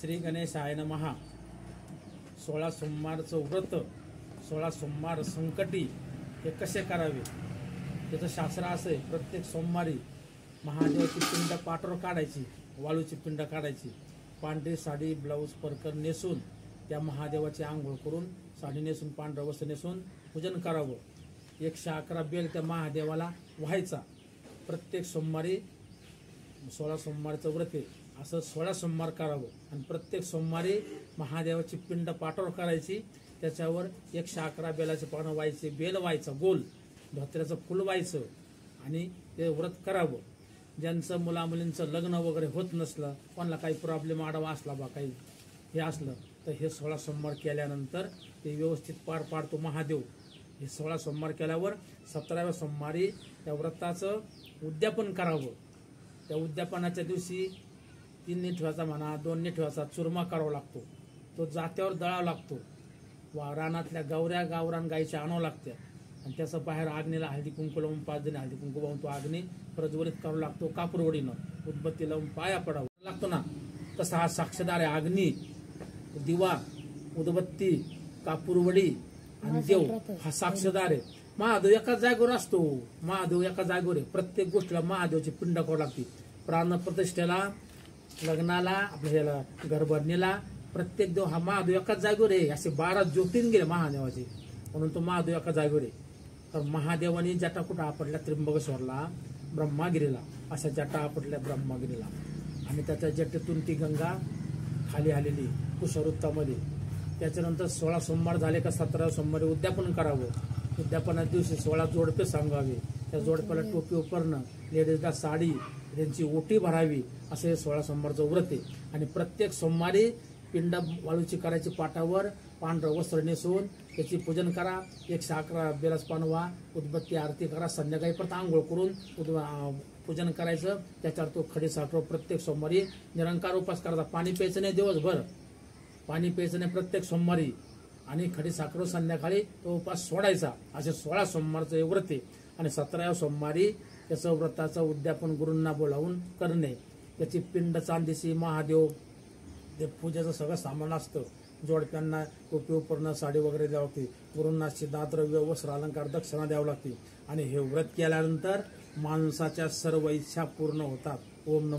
श्री गणेशाय नमः। 16 सोमवारचं व्रत, 16 सोमवार संकटी हे कसे करावे त्याचं शास्त्र असं आहे। प्रत्येक सोमवारी महादेवाची पिंड पाठवर काढायची, वाळूची पिंड काढायची, पांढरी साडी ब्लाऊज परकर नेसून त्या महादेवाची आंघोळ करून साडी नेसून पांढरं वस्त्र नेसून पूजन करावं। 111 बेल त्या महादेवाला व्हायचा। प्रत्येक सोमवारी 16 सोमवारचं व्रत आहे, असं 16 सोमवार करावं आणि प्रत्येक सोमवारी महादेवाची पिंड पाठवर करायची, त्याच्यावर 111 बेलाचे पानं व्हायचे, बेल व्हायचं, गोल धोत्र्याचं फुल व्हायचं आणि ते व्रत करावं। ज्यांचं मुलामुलींचं लग्न वगैरे होत नसलं, कोणाला काही प्रॉब्लेम आडवा असला बा काही हे असलं तर हे 16 सोमवार केल्यानंतर ते व्यवस्थित पार पाडतो महादेव। हे 16 सोमवार केल्यावर 17व्या सोमवारी त्या व्रताचं उद्यापन करावं। त्या उद्यापनाच्या दिवशी 3 निठव्याचा म्हणा 2 निठव्याचा चुरमा करावा लागतो, तो जात्यावर दळावा लागतो, वा रानातल्या गावऱ्या गावरान गायीच्या आणावं लागत्या आणि त्याचं बाहेर आग्नीला हळदी कुंकू लावून 5 जणी हळदी कुंकू लावून तो आग्नी प्रज्वलित करावा लागतो। कापूरवडीनं उदबत्ती लावून पाया पडावं लागतो ना, तसा हा साक्षीदार आहे। अग्नी, दिवा, उदबत्ती, कापूरवडी आणि देव हा साक्षीदार आहे। महादेव एका जागेवर असतो, महादेव एका जागेवर आहे। प्रत्येक गोष्टीला महादेवाची पिंड करावी लागते। प्राणप्रतिष्ठेला, लग्नाला, आपल्या घरभरणीला प्रत्येक देव हा महादेव एकाच जागेवर आहे। असे 12 ज्योतिर्लिंग महादेवाचे, म्हणून तो महादेव एका जागेवर आहे। तर महादेवाने जटा कुठं आपटल्या त्र्यंबकेश्वरला, ब्रह्मागिरीला, अशा जटा आपटल्या ब्रह्मागिरीला आणि त्याच्या जटेतून ती गंगा खाली आलेली कुशवृत्तामध्ये। त्याच्यानंतर 16 सोमवार झाले का 17 सोमवारी उद्यापन करावं। उद्यापनाच्या दिवशी 16 जोडपे सांगावे, त्या जोडप्याला टोपी उपरणं, लेडीजला साडी, त्यांची ओटी भरावी, असे 16 सोमवारचं व्रत आहे। आणि प्रत्येक सोमवारी पिंड वाळूची करायची, पाटावर पांढरं वस्त्र नेसून त्याची पूजन करा, 111 बेलास पानवा, उदबत्ती आरती करा, संध्याकाळी परत आंघोळ करून पूजन करायचं। त्याच्यावर तो खडी साखर प्रत्येक सोमवारी निरंकार उपास करायचा। पाणी प्यायचं नाही दिवसभर, पाणी प्यायचं नाही प्रत्येक सोमवारी, आणि खडी साखर संध्याकाळी तो उपास सोडायचा। असे 16 सोमवारचं व्रत आहे। आणि 17व्या सोमवारी त्याचं व्रताचं उद्यापन गुरूंना बोलावून करणे। त्याची पिंड चांदीची, महादेव ते पूजेचं सगळं सामान असतं। जोडप्यांना टोपी उपरणं, साडी वगैरे द्यावी लागते, गुरूंना सिद्धाद्रव्य वस्त्र अलंकार दक्षिणा द्यावं लागते। आणि हे व्रत केल्यानंतर माणसाच्या सर्व इच्छा पूर्ण होतात। ओम नमः।